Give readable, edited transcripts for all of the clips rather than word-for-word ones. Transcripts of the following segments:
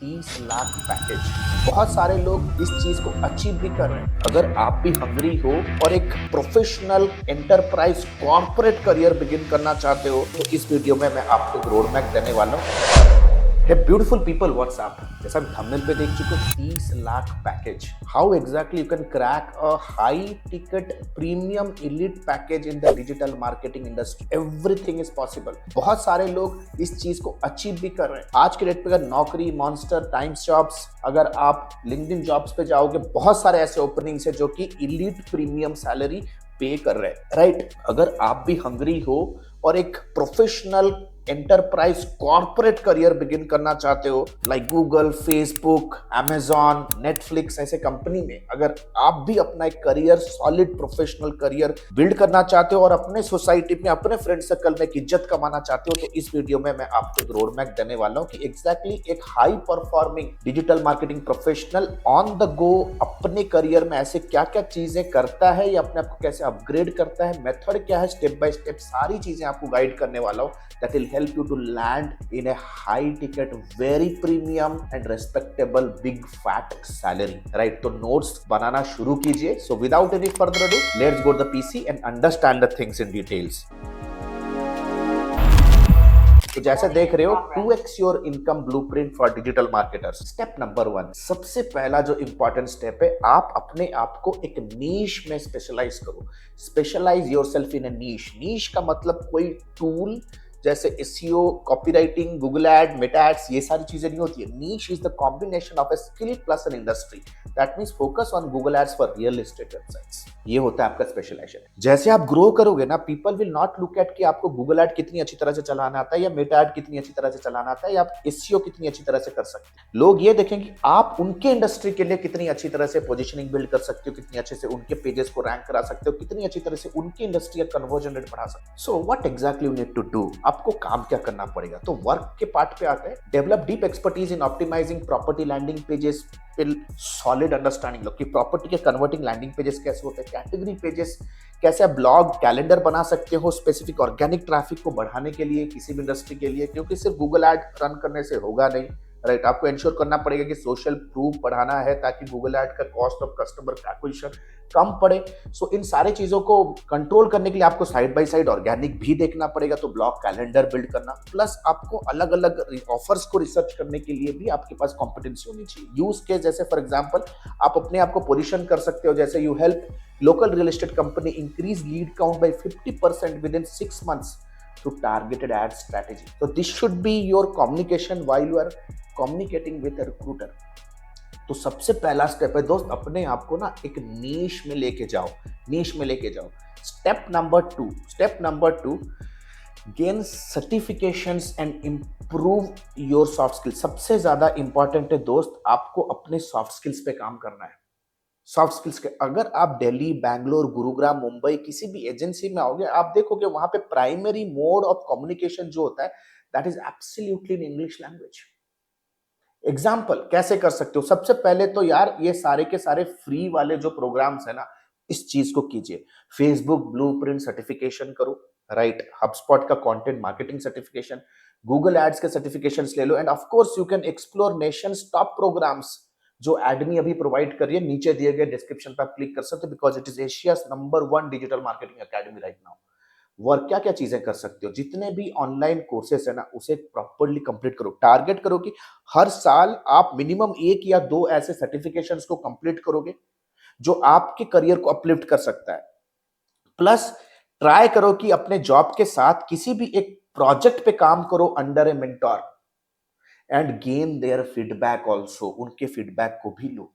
30 lakh package. बहुत सारे लोग इस चीज को अचीव भी कर रहे हैं। अगर आप भी हंग्री हो और एक professional enterprise corporate career begin करना चाहते हो तो इस वीडियो में मैं आपको एक रोड मैप देने वाला हूँ। हे ब्यूटीफुल पीपल, व्हाट्सएप, जैसा थंबनेल पे देख चुके हो, 30 lakh package. How exactly you can crack a high ticket premium elite package in the digital marketing industry. Everything is possible. बहुत सारे लोग इस चीज को अचीव भी कर रहे हैं। आज के डेट पे अगर नौकरी, मॉन्स्टर, टाइम्स जॉब्स, अगर आप लिंक्डइन जॉब्स पे जाओगे, बहुत सारे ऐसे ओपनिंग्स है जो कि एलीट प्रीमियम सैलरी पे कर रहे हैं, राइट? अगर आप भी हंग्री हो और एक professional enterprise corporate career begin करना चाहते हो, like Google, Facebook, Amazon, Netflix ऐसे कंपनी में अगर आप भी अपना एक career, solid professional career build करना चाहते हो और अपने सोसाइटी में, अपने फ्रेंड सर्कल में इज्जत कमाना चाहते हो, तो इस वीडियो में मैं आपको एक रोड मैप देने वाला हूं कि एग्जैक्टली एक high performing digital marketing professional on the go अपने करियर में ऐसे क्या क्या चीजें करता है या अपने आप को कैसे अपग्रेड करता है, मेथड क्या है, स्टेप बाय स्टेप सारी चीजें आपको गाइड करने वाला हूं। That will help you to land in a high ticket, very premium and respectable big fat salary, right? तो notes बनाना शुरू कीजिए। So without any further ado, let's go to the PC and understand the things in details. तो जैसे देख रहे हो, 2x your income blueprint for digital marketers. Step number 1, सबसे पहला जो इंपॉर्टेंट स्टेप है, आप अपने आप को एक नीश में स्पेशलाइज करो। स्पेशलाइज योरसेल्फ इन अ नीश। नीश का मतलब कोई टूल जैसे SEO, copywriting, Google ad, Meta ads, ये सारी चीजें नहीं होती है। Niche is the combination of a skill plus an industry. That means focus on Google ads for real estate websites. ये होता है आपका स्पेशलाइजेशन। जैसे आप ग्रो करोगे ना, people will not look at कि आपको गूगल एड कितनी अच्छी तरह से चलाना आता है या मेटा एड कितनी अच्छी तरह से चलाना आता है या आप एसईओ कितनी अच्छी तरह से कर सकते हैं। लोग ये देखेंगे कि आप उनके इंडस्ट्री के लिए कितनी अच्छी तरह से पोजीशनिंग बिल्ड कर सकते हो, कितनी अच्छे से उनके पेजेस को रैंक करा सकते हो, कितनी अच्छी तरह से उनकी इंडस्ट्री का कन्वर्जन रेट बढ़ा सकते हो। So what exactly you need to do, आपको काम क्या करना पड़ेगा। तो वर्क के पार्ट पे आते हैं। Develop deep expertise in optimizing property landing pages. Solid understanding लो कि प्रॉपर्टी के कन्वर्टिंग लैंडिंग पेजेस कैसे होते हैं, कैटेगरी पेजेस कैसे, आप ब्लॉग, कैलेंडर बना सकते हो स्पेसिफिक ऑर्गेनिक ट्रैफिक को बढ़ाने के लिए किसी भी इंडस्ट्री के लिए, क्योंकि सिर्फ गूगल एड रन करने से होगा नहीं, राइट? आपको इंश्योर करना पड़ेगा कि सोशल प्रूफ बढ़ाना है ताकि गूगल एड का कॉस्ट ऑफ कस्टमर एक्विजिशन कम पड़े। सो इन सारे चीजों को कंट्रोल करने के लिए आपको साइड बाय साइड ऑर्गेनिक भी देखना पड़ेगा, तो ब्लॉग, कैलेंडर बिल्ड करना, प्लस आपको अलग अलग ऑफर्स को रिसर्च करने के लिए भी आपके पास कॉम्पिटेंसी होनी चाहिए। यूज केस जैसे फॉर एग्जांपल आप अपने आप को पोजीशन कर सकते हो, जैसे you help local real estate company increase lead count by 50% within 6 months through targeted ad strategy. So this should be your communication while you are communicating with a recruiter. तो सबसे पहला स्टेप है दोस्त, अपने आप को ना एक नीश में लेके जाओ, नीश में लेके जाओ। Step number two, gain certifications and improve your soft skills. सबसे ज्यादा इंपॉर्टेंट है दोस्त, आपको अपने सॉफ्ट स्किल्स पे काम करना है। सॉफ्ट स्किल्स के अगर आप दिल्ली, बैंगलोर, गुरुग्राम, मुंबई किसी भी एजेंसी में आओगे, आप देखोगे वहां पे प्राइमरी मोड ऑफ कम्युनिकेशन जो होता है that is absolutely in English language. Example कैसे कर सकते हो? सबसे पहले तो यार ये सारे के सारे फ्री वाले जो प्रोग्राम्स है ना, इस चीज को कीजिए। फेसबुक ब्लूप्रिंट सर्टिफिकेशन करो, राइट? हबस्पॉट का content marketing certification, Google Ads के सर्टिफिकेशंस ले लो, and of course you can explore nation's top programs जो एडमी अभी प्रोवाइड कर रही है। नीचे दिए गए डिस्क्रिप्शन पर आप क्लिक कर सकते हो, because it is Asia's number 1 digital marketing academy right now. Work क्या क्या चीजें कर सकते हो, जितने भी ऑनलाइन कोर्सेस है ना उसे प्रॉपर्ली कंप्लीट करो। टारगेट करो कि हर साल आप मिनिमम 1 या 2 ऐसे सर्टिफिकेशंस को कंप्लीट करोगे जो आपके करियर को अपलिफ्ट कर सकता है। प्लस ट्राई करो कि अपने जॉब के साथ किसी भी एक प्रोजेक्ट पे काम करो under A mentor, and gain their feedback also. उनके फीडबैक को भी लो,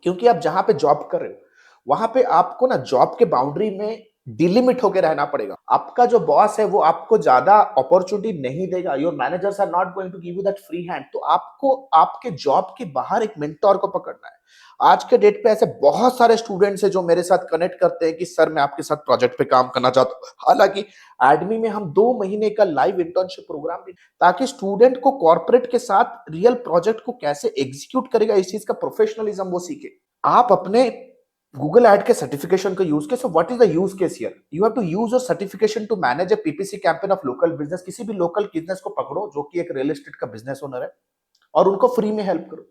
क्योंकि आप जहां पे जॉब कर रहे हो वहां पे आपको ना जॉब के बाउंड्री में डिलिमिट होकर रहना पड़ेगा। आपका जो बॉस है वो आपको ज्यादा अपॉर्चुनिटी नहीं देगा। Your managers are not going to give you that free hand. तो आपको आपके जॉब के बाहर एक मेंटोर को पकड़ना है। आज के डेट पे ऐसे बहुत सारे स्टूडेंट्स हैं जो मेरे साथ कनेक्ट करते हैं कि सर मैं आपके साथ प्रोजेक्ट पे काम करना चाहता हूं। हालांकि एडमी में हम 2 महीने का लाइव इंटर्नशिप प्रोग्राम भी, ताकि स्टूडेंट को कॉर्पोरेट के साथ रियल प्रोजेक्ट को कैसे एग्जीक्यूट करेगा, इस चीज का प्रोफेशनलिज्म वो सीखे। आप अपने गूगल एड के सर्टिफिकेशन का use case, what is the use case here? You have to use your certification to manage a PPC campaign of local business. किसी भी लोकल बिजनेस को पकड़ो जो कि एक रियल एस्टेट का बिजनेस ओनर है, और उनको फ्री में हेल्प करो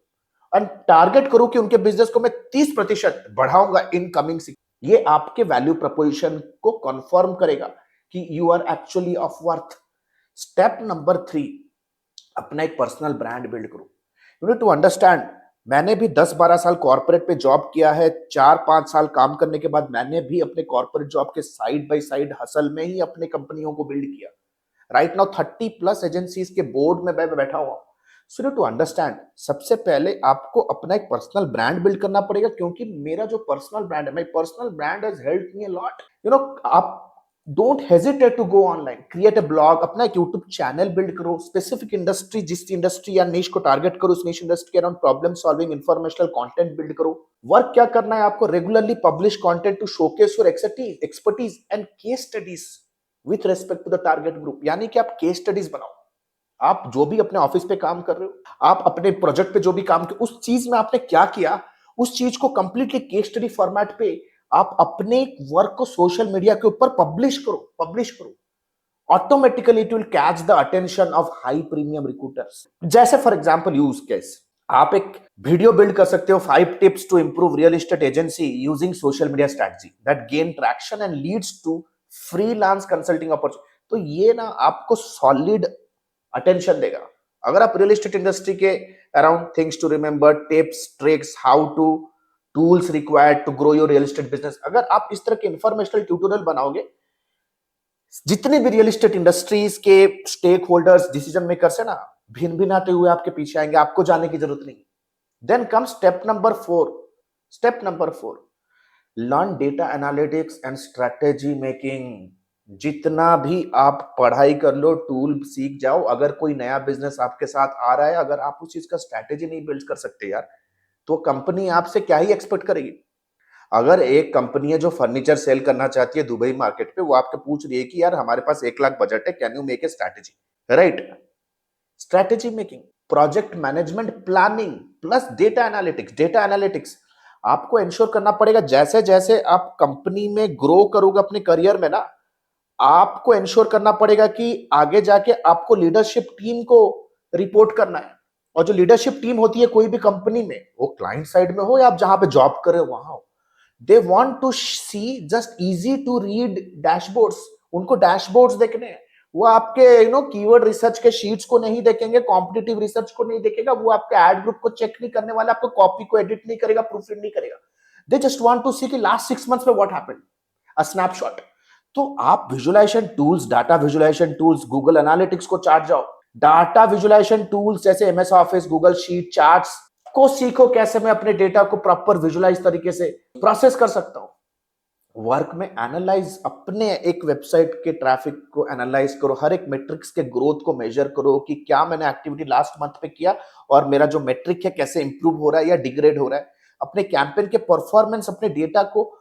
एंड टारगेट करो कि उनके बिजनेस को मैं 30% बढ़ाऊंगा इन कमिंग 6। ये आपके वैल्यू प्रपोजिशन को कंफर्म करेगा कि you are actually of worth. Step number 3, अपना एक पर्सनल ब्रांड बिल्ड करो। यू नीड टू अंडरस्टैंड, मैंने भी 10-12 साल कॉर्पोरेट पे जॉब किया है। 4-5 साल काम करने के बाद मैंने भी अपने कॉर्पोरेट जॉब के साइड बाय साइड हसल में ही अपने कंपनियों को बिल्ड किया। राइट नाउ 30+ एजेंसीज के बोर्ड में मैं बैठा हुआ हूं। सो यू टू अंडरस्टैंड, सबसे पहले आपको अपना एक पर्सनल ब्रांड बिल्ड करना पड़ेगा, क्योंकि मेरा जो पर्सनल ब्रांड है, my personal brand has helped me a lot. You know, आप don't hesitate to go online, create a blog, अपना एक यूट्यूब चैनल बिल्ड करो, स्पेसिफिक इंडस्ट्री, जिस इंडस्ट्री या निश को टारगेट करो, उस निश इंडस्ट्री के around problem solving informational content build करो। वर्क क्या करना है आपको, regularly publish content to showcase your expertise and case studies with respect to the target group. यानी कि आप केस स्टडीज बनाओ। आप जो भी अपने ऑफिस पे काम कर रहे हो, आप अपने प्रोजेक्ट पे जो भी काम कर, उस चीज में आपने क्या किया, उस चीज को कंप्लीटली केस स्टडी फॉर्मेट पे आप अपने वर्क को सोशल मीडिया के ऊपर पब्लिश करो। Automatically it will catch the attention of high premium recruiters. जैसे फॉर एग्जांपल यूज केस, आप एक वीडियो बिल्ड कर सकते हो, 5 tips to improve real estate agency using social media strategy that gain traction and leads to freelance consulting opportunity. तो ये ना आपको सॉलिड अटेंशन देगा। अगर आप रियल एस्टेट इंडस्ट्री के around things to remember, tips, tricks, how to, tools required to grow your real estate business, अगर आप इस तरह के इंफॉर्मेशनल ट्यूटोरियल बनाओगे, जितने भी रियल एस्टेट इंडस्ट्रीज के स्टेक होल्डर्स, डिसीजन मेकर्स है ना, भिन भिन आते हुए आपके पीछे आएंगे, आपको जाने की जरूरत नहीं। Then come step number 4। Step number 4, learn data analytics and strategy making. जितना भी आप पढ़ाई कर लो, टूल सीख जाओ, अगर कोई नया बिजनेस आपके साथ आ रहा है, अगर आप उस चीज का स्ट्रेटेजी नहीं बिल्ड कर सकते यार, तो कंपनी आपसे क्या ही एक्सपेक्ट करेगी। अगर एक कंपनी है जो फर्नीचर सेल करना चाहती है दुबई मार्केट पे, वो आपके पूछ रही है कि यार हमारे पास 1 लाख बजट है, can you make a strategy, right? Strategy making, project management, planning plus data analytics आपको इंश्योर करना पड़ेगा। जैसे जैसे आप कंपनी में ग्रो करोगे अपने करियर में ना, आपको इंश्योर करना पड़ेगा कि आगे जाके आपको लीडरशिप टीम को रिपोर्ट करना है। और जो लीडरशिप टीम होती है कोई भी कंपनी में, वो क्लाइंट साइड में हो या आप जहां पे जॉब कर रहे हो वहां हो, they want to see just easy to read dashboards. उनको डैशबोर्ड्स देखने हैं। वो आपके कीवर्ड रिसर्च के शीट्स को नहीं देखेंगे, कॉम्पिटिटिव रिसर्च को नहीं देखेगा, वो आपके एड ग्रुप को चेक नहीं करने वाला, आपको कॉपी को एडिट नहीं करेगा, प्रूफ रीड नहीं करेगा। They just want to see कि लास्ट 6 मंथ्स में व्हाट हैपेंड, अ स्नैपशॉट। तो आप visualization tools, data visualization tools, Google analytics को चार्ट जाओ। डाटा विजुअलाइजेशन टूल्स जैसे MS office, Google sheet, charts को सीखो, कैसे मैं अपने डेटा को प्रॉपर विजुअलाइज तरीके से प्रोसेस कर सकता हूं। वर्क में एनालाइज, अपने एक वेबसाइट के ट्रैफिक को एनालाइज करो, हर एक मेट्रिक्स के ग्रोथ को मेजर करो कि क्या मैंने एक्टिविटी लास्ट मंथ पे किया और मेरा जो मेट्रिक है कैसे इंप्रूव हो रहा है या डिग्रेड हो रहा है। अपने कैंपेन के परफॉर्मेंस, अपने डेटा को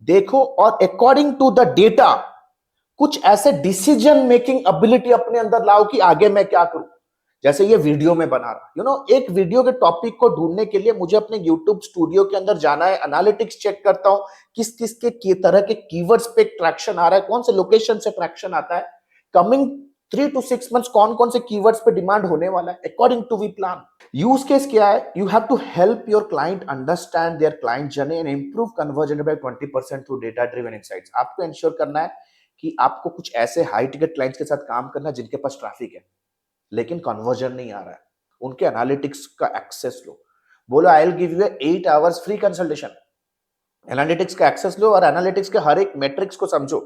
देखो और अकॉर्डिंग टू द डेटा कुछ ऐसे डिसीजन मेकिंग एबिलिटी अपने अंदर लाओ कि आगे मैं क्या करूं। जैसे ये वीडियो में बना रहा, एक वीडियो के टॉपिक को ढूंढने के लिए मुझे अपने यूट्यूब स्टूडियो के अंदर जाना है, एनालिटिक्स चेक करता हूं किस किस के तरह के कीवर्ड्स पे ट्रैक्शन आ रहा है, कौन से लोकेशन से ट्रैक्शन आता है, कमिंग 3 to 6 मंथ्स कौन कौन से कीवर्ड्स पे डिमांड होने वाला है, according to we plan. Use case क्या है, you have to help your client understand their client journey and improve conversion by 20% through data driven insights. आपको इंश्योर करना है कि आपको कुछ ऐसे हाई टिकट क्लाइंट्स के साथ काम करना जिनके पास ट्रैफिक है लेकिन कन्वर्जन नहीं आ रहा है, उनके एनालिटिक्स का एक्सेस लो। बोलो I will give you 8 hours free consultation. Analytics का एक्सेस लो और एनालिटिक्स के हर एक मैट्रिक्स को समझो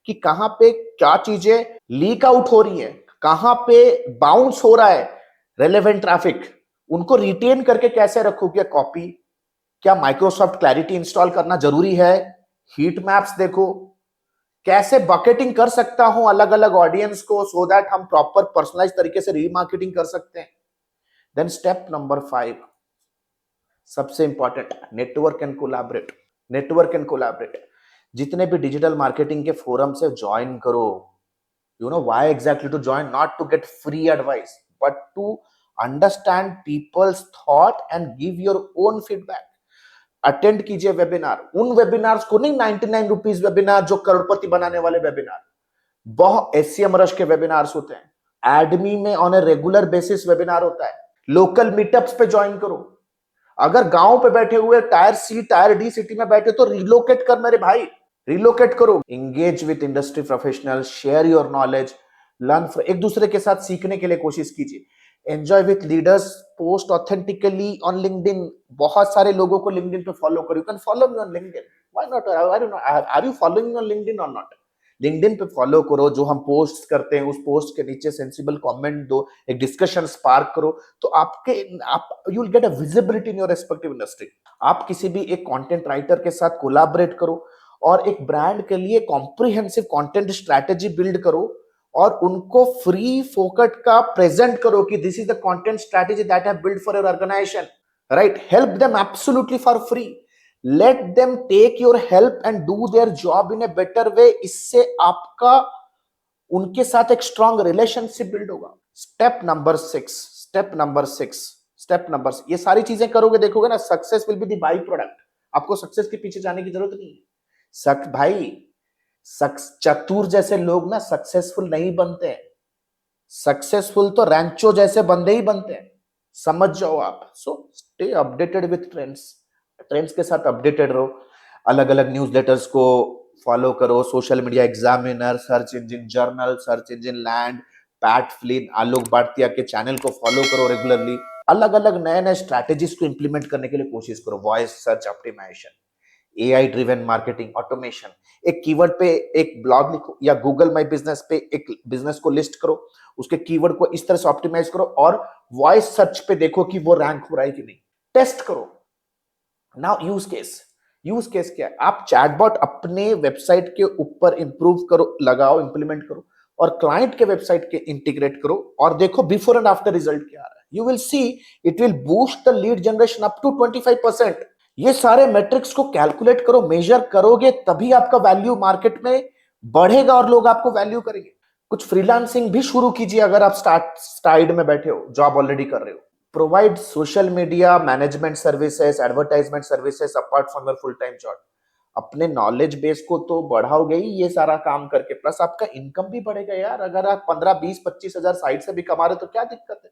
कि कहां पे क्या चीजें लीक आउट हो रही है, कहां पे बाउंस हो रहा है रेलेवेंट ट्रैफिक, उनको रिटेन करके कैसे रखोगे कॉपी, क्या माइक्रोसॉफ्ट क्लैरिटी इंस्टॉल करना जरूरी है, हीट मैप्स देखो, कैसे बकेटिंग कर सकता हूं अलग अलग ऑडियंस को सो दैट हम प्रॉपर पर्सनलाइज तरीके से रीमार्केटिंग कर सकते हैं। देन स्टेप नंबर 5, सबसे इंपॉर्टेंट, नेटवर्क एंड कोलैबोरेट। जितने भी डिजिटल मार्केटिंग के फोरम से ज्वाइन करो। Why exactly to join, not to get free advice but to understand people's thought and give your own feedback. Attend कीजिए webinar, उन webinars को नहीं, 99 रुपीज वेबिनार जो करोड़पति बनाने वाले वेबिनार, बहुत एससीएम रश के वेबिनार्स होते हैं। एडमी में on a regular basis webinar होता है। लोकल मीटअप्स पे ज्वाइन करो। अगर गांव पे बैठे हुए tier C tier D city में बैठे तो रिलोकेट कर मेरे भाई, रिलोकेट करो। Engage with industry professional, share your knowledge, learn, एक दूसरे के साथ सीखने के लिए कोशिश कीजिए। Enjoy with leaders, post authentically on LinkedIn. बहुत सारे लोगों को लिंक्डइन पे फॉलो करो। You can follow me on LinkedIn, why not? Are you following me on LinkedIn और नॉट? लिंक्डइन पे फॉलो करो, जो हम पोस्ट करते हैं उस पोस्ट के नीचे सेंसिबल कमेंट दो, एक डिस्कशन स्पार्क करो, तो आप you will get a visibility in your respective industry. आप किसी भी एक कंटेंट राइटर के साथ कोलैबोरेट करो और एक ब्रांड के लिए कॉम्प्रिहेंसिव कंटेंट स्ट्रेटेजी बिल्ड करो और उनको फ्री फोकट का प्रेजेंट करो कि this is the content strategy that I have build for your organization, right? Help them absolutely for free. Let them take your help and do their job in a better way. इससे आपका उनके साथ एक strong relationship build होगा। Step number 6, ये सारी चीजें करोगे, देखोगे ना, success will be the by product. आपको सक्सेस के पीछे जाने की जरूरत नहीं है। भाई चतुर जैसे लोग ना सक्सेसफुल नहीं बनते हैं, सक्सेसफुल तो रैंचो जैसे बंदे ही बनते हैं, समझ जाओ आप। So stay updated with trends, trends के साथ अपडेटेड रहो। अलग अलग न्यूज़लेटर्स को फॉलो करो, social media examiner, search engine journal, search engine land, Pat Flynn, Alok Bartiya के चैनल को फॉलो करो रेगुलरली। अलग अलग नए नए स्ट्रैटेजीज को इंप्लीमेंट करने के लिए कोशिश करो। Voice search optimization, AI driven marketing automation, एक कीवर्ड पे एक ब्लॉग लिखो या गूगल माई बिजनेस पे एक बिजनेस को लिस्ट करो, उसके कीवर्ड को इस तरह से ऑप्टिमाइज करो और वॉइस सर्च पे देखो कि वो रैंक हो रहा है कि नहीं, टेस्ट करो। नाउ यूज केस क्या है? आप चैटबॉट अपने वेबसाइट के ऊपर इंप्रूव करो, लगाओ, इंप्लीमेंट करो और क्लाइंट के वेबसाइट के इंटीग्रेट करो और देखो बिफोर एंड आफ्टर रिजल्ट क्या आ रहा है। You will see it will boost the lead generation up to 25%। ये सारे मेट्रिक्स को कैलकुलेट करो, मेजर करोगे तभी आपका वैल्यू मार्केट में बढ़ेगा और लोग आपको वैल्यू करेंगे। कुछ फ्रीलांसिंग भी शुरू कीजिए अगर आप स्टार्ट में बैठे हो, जॉब ऑलरेडी कर रहे हो। Provide social media management services, advertisement services apart from your full time job. अपने नॉलेज बेस को तो बढ़ाओगे ही ये सारा काम करके, प्लस आपका इनकम भी बढ़ेगा यार। अगर आप 15, 20, 25 हजार साइड से भी कमा रहे हो तो क्या दिक्कत है?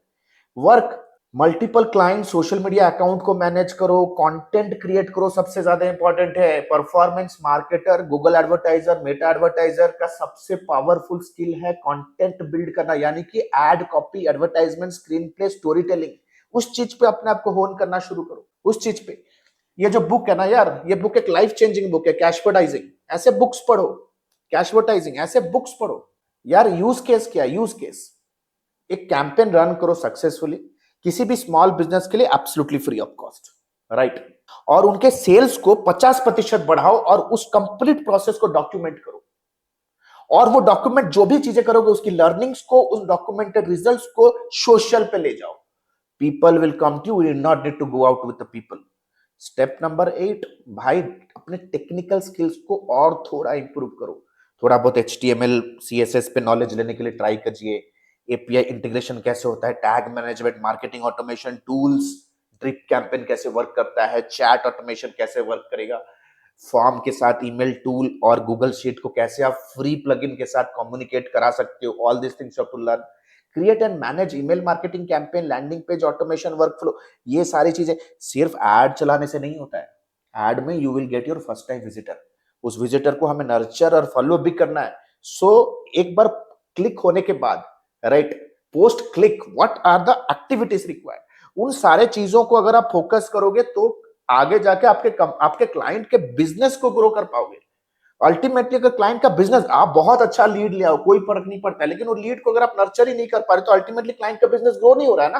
Work multiple client, social media account को मैनेज करो, कंटेंट क्रिएट करो, सबसे ज्यादा इंपॉर्टेंट है। Performance marketer, Google advertiser, Meta advertiser का सबसे पावरफुल स्किल है कंटेंट बिल्ड करना, यानी कि ad copy, advertisement, screen play, story telling. उस चीज पे अपने आप को होन करना शुरू करो, उस चीज पे। ये जो बुक है ना यार, ये बुक एक लाइफ चेंजिंग बुक है, कैशवर्टाइजिंग। ऐसे बुक्स पढ़ो, कैशवर्टाइजिंग, ऐसे बुक्स पढ़ो यार। यूज केस क्या? यूज केस एक कैंपेन रन करो सक्सेसफुली किसी भी स्मॉल बिजनेस के लिए, absolutely free of cost, right? और उनके सेल्स को 50% बढ़ाओ और उस कंप्लीट प्रोसेस को डॉक्यूमेंट करो और वो डॉक्यूमेंट जो भी चीजें करोगे उसकी लर्निंग्स को, उस डॉक्यूमेंटेड रिजल्ट्स को सोशल पे ले जाओ। People will come to you, will not need to go out with the people. Step number 8, भाई अपने टेक्निकल स्किल्स को और थोड़ा इंप्रूव करो। थोड़ा बहुत HTML CSS पे नॉलेज लेने के लिए ट्राई करिए। एपीआई इंटीग्रेशन कैसे होता है, tag management, marketing automation tools, drip campaign कैसे वर्क करता है, चैट ऑटोमेशन कैसे वर्क करेगा, फॉर्म के साथ ईमेल टूल और गूगल शीट को कैसे आप फ्री प्लगइन के साथ कम्युनिकेट करा सकते हो। All this things you have to learn. Create and manage email marketing campaign, landing page automation workflow. ये सारी चीजें सिर्फ एड चलाने से नहीं होता है। एड में you will get your first time visitor, उस विजिटर को हमें नर्चर और फॉलो भी करना है। सो एक बार क्लिक होने के बाद, right, post click what are the activities required, उन सारे चीजों को अगर आप फोकस करोगे तो आगे जाके आपके क्लाइंट के बिजनेस को ग्रो कर पाओगे। अल्टीमेटली अगर क्लाइंट का बिजनेस, आप बहुत अच्छा लीड ले आओ, कोई फर्क नहीं पड़ता, लेकिन वो लीड को अगर आप नर्चर ही नहीं कर पा रहे तो अल्टीमेटली क्लाइंट का बिजनेस ग्रो नहीं हो रहा है ना।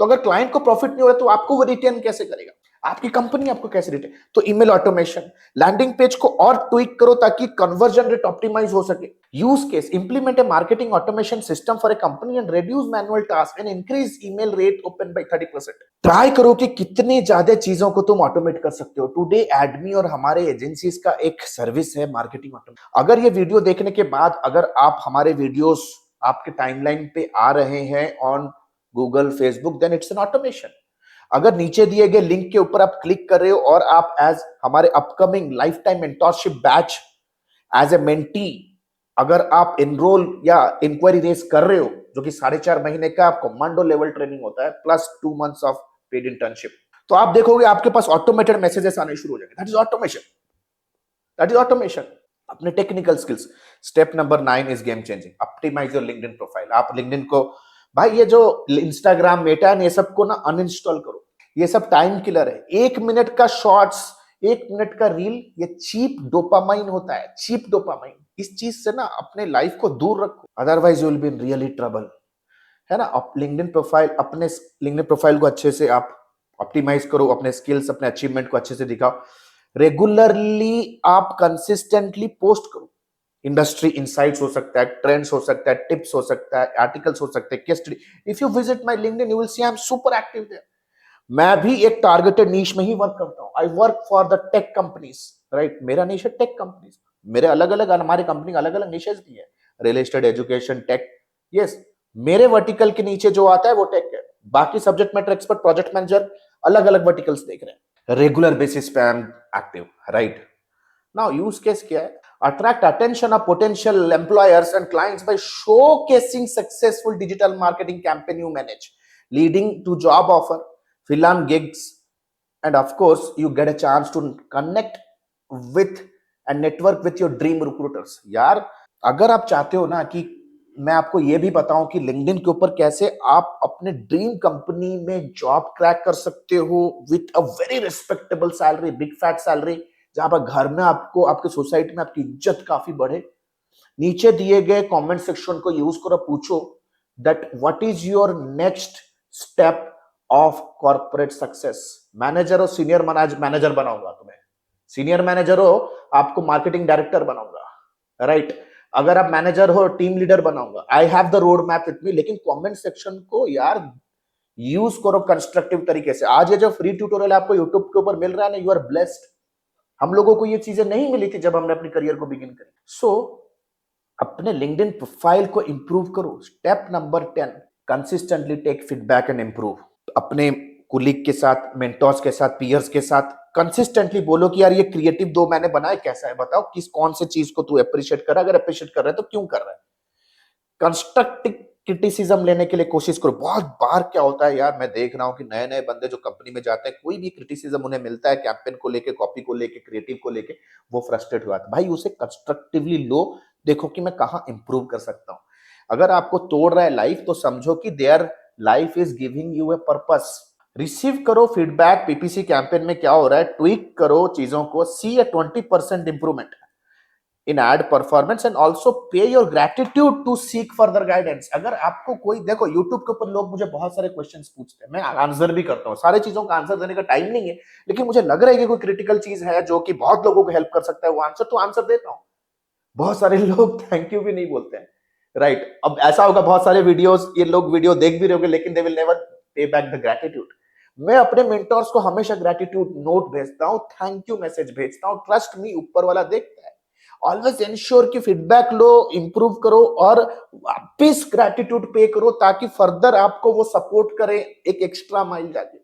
तो अगर क्लाइंट को प्रॉफिट नहीं हो रहा तो आपको वो रिटेन कैसे करेगा, आपकी कंपनी आपको कैसे रिटेन? तो ईमेल ऑटोमेशन, लैंडिंग पेज को और ट्विक करो ताकि कन्वर्जन रेट ऑप्टिमाइज हो सके। Use case, implement A marketing automation system for a company and reduce manual task and increase email rate open by 30%। Try करो कि कितनी ज्यादा चीजों को तुम ऑटोमेट कर सकते हो। टुडे एडमी और हमारे एजेंसीज का एक सर्विस है मार्केटिंग ऑटोमेशन। अगर ये वीडियो देखने के बाद अगर आप हमारे वीडियोस आपके टाइमलाइन पे आ रहे हैं on Google, Facebook, then it's an automation. अगर नीचे दिए गए लिंक के ऊपर आप क्लिक कर रहे हो और आप एज हमारे upcoming life time mentorship batch as a mentee अगर आप एनरोल या इंक्वायरी रेस कर रहे हो, जो कि 4.5 महीने का कमांडो लेवल ट्रेनिंग होता है plus 2 months of paid internship, तो आप देखोगे आपके पास ऑटोमेटेड मैसेजेस आने शुरू हो जाएंगे। That is automation, that is automation. अपने technical skills. Step number 9 is game changing, optimize your LinkedIn profile. आप लिंक्डइन को, भाई ये जो इंस्टाग्राम मेटा है, ये सबको ना अनइंस्टॉल करो, ये सब टाइम किलर है। 1 मिनट का शॉर्ट्स, 1 मिनट का रील, ये चीप डोपामाइन होता है, चीप डोपामाइन। इस चीज से ना अपने लाइफ को दूर रखो, otherwise you will be in really trouble, है ना। लिंक्डइन प्रोफाइल, अपने लिंक्डइन प्रोफाइल को अच्छे से आप ऑप्टिमाइज करो, अपने स्किल्स, अपने अचीवमेंट को अच्छे से दिखाओ। रेगुलरली आप कंसिस्टेंटली पोस्ट करो। इंडस्ट्री इनसाइट्स हो सकता है, ट्रेंड्स हो सकता है, टिप्स हो सकता है, आर्टिकल्स हो सकते हैं, case study. If you visit my LinkedIn you will see I am super active there. मैं भी एक टारगेटेड नीश में ही वर्क करता हूं। I work for the tech companies, right. मेरा नीश है टेक कंपनीज। मेरे अलग अलग, हमारी कंपनी अलग अलग निशेस भी है, real estate, education, tech. Yes, मेरे वर्टिकल के नीचे जो आता है वो टेक है। बाकी subject matter expert, project manager अलग अलग वर्टिकल्स देख रहे हैं। रेगुलर बेसिस पे I am active, right. Now use case क्या है? Attract attention of potential employers and clients by showcasing successful digital marketing campaign you manage, leading to job offer, freelance gigs, and of course you get a chance to connect with and network with your dream recruiters। यार अगर आप चाहते हो ना कि मैं आपको ये भी बताऊं कि लिंक्डइन के ऊपर कैसे आप अपने ड्रीम कंपनी में जॉब क्रैक कर सकते हो with a very respectable salary, big fat salary, जहां पर घर में आपको, आपके सोसाइटी में आपकी इज्जत काफी बढ़े, नीचे दिए गए कमेंट सेक्शन को यूज करो, पूछो that what is your next step of corporate success. Manager हो, सीनियर मैनेजर बनाऊंगा तुम्हें, सीनियर मैनेजर हो आपको मार्केटिंग डायरेक्टर बनाऊंगा, राइट। अगर आप मैनेजर हो टीम लीडर बनाऊंगा। I have the road map with me. लेकिन कमेंट सेक्शन को यार यूज करो कंस्ट्रक्टिव तरीके से। आज ये जो फ्री ट्यूटोरियल आपको यूट्यूब के ऊपर मिल रहा है ना, यू आर ब्लेस्ड। हम लोगों को ये चीजें नहीं मिली थी जब हमने अपनी करियर को बिगिन करी। सो अपने लिंक्डइन प्रोफाइल को इंप्रूव करो। Step number 10, consistently take feedback and improve. अपने कुलीग के साथ, मेंटोर्स के साथ, पीयर्स के साथ कंसिस्टेंटली बोलो कि यार ये क्रिएटिव 2 मैंने बनाया, कैसा है बताओ, किस कौन से चीज को तू अप्रिशिएट कर रहा है, अगर अप्रिशिएट कर रहा है तो क्यों कर रहा है। कंस्ट्रक्टिव क्रिटिसिज्म लेने के लिए कोशिश करो। बहुत बार क्या होता है यार, मैं देख रहा हूं कि नए नए बंदे जो कंपनी में जाते हैं, कोई भी क्रिटिसिज्म उन्हें मिलता है कैंपेन को लेके, कॉपी को लेके, क्रिएटिव को लेके, वो फ्रस्ट्रेट हुआ था। भाई उसे कंस्ट्रक्टिवली लो, देखो कि मैं कहां इंप्रूव कर सकता हूं। अगर आपको तोड़ रहा है लाइफ, तो समझो कि their life is giving you a purpose. Receive करो फीडबैक, पीपीसी कैंपेन में क्या हो रहा है, ट्वीक करो चीजों को, see a 20% improvement in ad performance and also pay your gratitude to seek further guidance. अगर आपको कोई, देखो यूट्यूब के ऊपर लोग मुझे बहुत सारे क्वेश्चंस पूछते हैं, मैं आंसर भी करता हूँ। सारे चीजों का आंसर देने का टाइम नहीं है, लेकिन मुझे लग रहा है कि कोई क्रिटिकल चीज है जो कि बहुत लोगों को हेल्प कर सकता है, वो आंसर तो आंसर देता हूँ। बहुत सारे लोग थैंक यू भी नहीं बोलते हैं, राइट। अब ऐसा होगा बहुत सारे वीडियोस, ये लोग वीडियो देख भी रहे होंगे, लेकिन दे विल नेवर पे बैक द ग्रेटिट्यूड। मैं अपने मेंटर्स को हमेशा ग्रेटिट्यूड नोट भेजता हूं, थैंक यू मैसेज भेजता हूं। ट्रस्ट मी, ऊपर वाला देखता है। ऑलवेज इंश्योर कि फीडबैक लो, इंप्रूव करो और वापिस ग्रेटिट्यूड पे करो, ताकि फर्दर आपको वो सपोर्ट करे एक एक्स्ट्रा माइल जाके।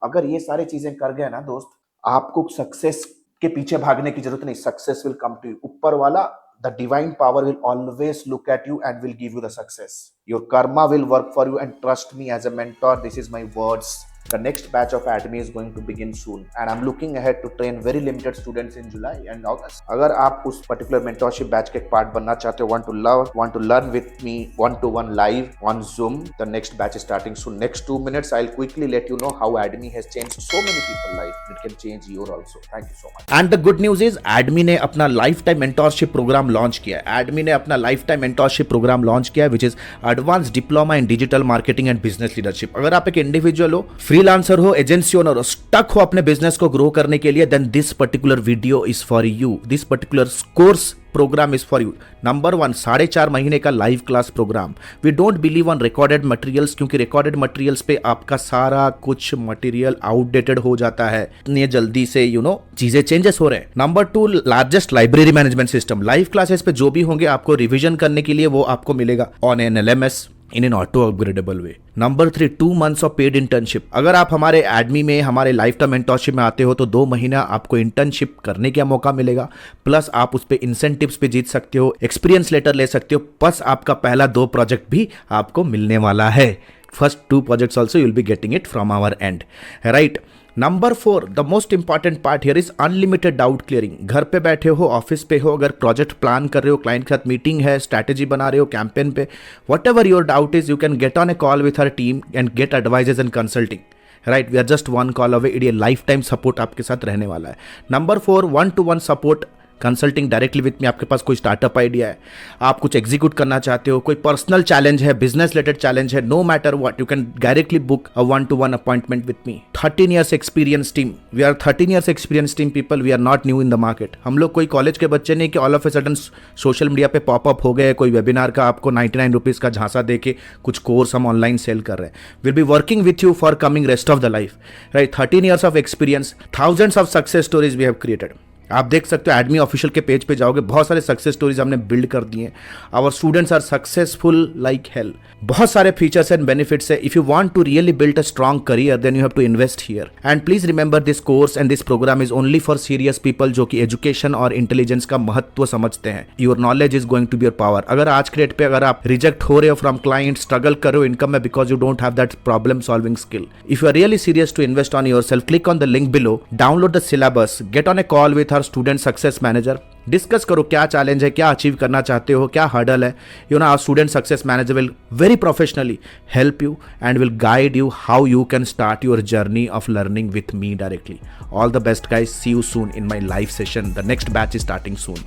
अगर ये सारी चीजें कर गए ना दोस्त, आपको सक्सेस के पीछे भागने की जरूरत नहीं, success will come to you. ऊपर वाला, the divine power will always look at you and will give you the success. Your karma will work for you, and trust me as a mentor, this is my words. The next batch of Academy is going to begin soon, and I'm looking ahead to train very limited students in July and August. अगर आप उस particular mentorship batch के part बनना चाहते हो, want to learn with me 1-to-1 live on Zoom, the next batch is starting soon. Next 2 minutes, I'll quickly let you know how Academy has changed so many people's life. It can change your also. Thank you so much. And the good news is Academy ने अपना lifetime mentorship program launch किया है। Academy ने अपना lifetime mentorship program launch किया है, which is Advanced Diploma in Digital Marketing and Business Leadership। अगर आप एक इंडिविजुअल हो, फ्रीलांसर हो, एजेंसी ओनर हो, स्टक हो अपने बिजनेस को ग्रो करने के लिए, then this particular video is for you. This particular course program is for you. Number 1, 4.5 महीने का live class program. We don't believe on recorded materials, क्योंकि रिकॉर्डेड मटेरियल्स पे आपका सारा कुछ मटेरियल आउटडेटेड हो जाता है, इतनी जल्दी से चीजें चेंजेस हो रहे हैं। Number 2, largest library management system. Live classes पे जो भी होंगे आपको रिविजन करने के लिए वो आपको मिलेगा on an LMS, in an auto upgradable way. Number 3, 2 months of paid internship. अगर आप हमारे एडमी में हमारे लाइफ टाइम मेंटोरशिप में आते हो तो 2 महीना आपको इंटर्नशिप करने का मौका मिलेगा, प्लस आप उस पर इंसेंटिव्स पे जीत सकते हो, एक्सपीरियंस लेटर ले सकते हो, प्लस आपका पहला 2 प्रोजेक्ट भी आपको मिलने वाला है. First 2 projects also you'll be getting it from our end, right? Number 4, the most important part here is unlimited doubt clearing. घर पे बैठे हो, ऑफिस पे हो, अगर प्रोजेक्ट प्लान कर रहे हो, क्लाइंट के साथ मीटिंग है, स्ट्रैटेजी बना रहे हो कैंपेन पे, whatever your doubt is, you can get on a call with her team and get advises and consulting. Right, we are just 1 call away. ये लाइफ टाइम सपोर्ट आपके साथ रहने वाला है. Number 4, 1-to-1 support, consulting directly with me. आपके पास कोई startup idea है, आप कुछ एग्जीक्यूट करना चाहते हो, कोई पर्सनल चैलेंज है, बिजनेस रिलेटेड चैलेंज है, no matter what, you can directly book a 1-to-1 appointment with me. 13 years experience team. We are 13 years experience team people. We are not new in the market. हम लोग कोई college के बच्चे नहीं कि all of a sudden social media पे pop up हो गए, कोई वेबिनार का आपको 99 रुपीज़ का झांसा दे के कुछ कोर्स हम ऑनलाइन सेल कर रहे हैं. Will be working with you for coming rest of the life. Right, 13 years of experience, thousands of success stories we have created. आप देख सकते हो एडमी ऑफिशियल के पेज पे जाओगे, बहुत सारे सक्सेस स्टोरीज हमने बिल्ड कर दिए. Our students are successful like hell. बहुत सारे फीचर्स एंड बेनिफिट्स है. If you want to really build a strong career then you have to invest here. And please remember this course and this program is only for serious people जो कि education और intelligence का महत्व समझते हैं. Your knowledge is going to be your power. अगर आज के डेट पे अगर आप रिजेक्ट हो रहे हो फ्रॉम क्लाइंट, स्ट्रगल कर रहे हो इनकम में because you don't have that problem solving skill, if you are really serious to invest on yourself, click on the link below, download the syllabus, get on a call with our student success manager. Discuss करो क्या challenge है, क्या achieve करना चाहते हो, क्या hurdle है. You know our student success manager will very professionally help you and will guide you how you can start your journey of learning with me directly. All the best guys, see you soon in my live session. The next batch is starting soon.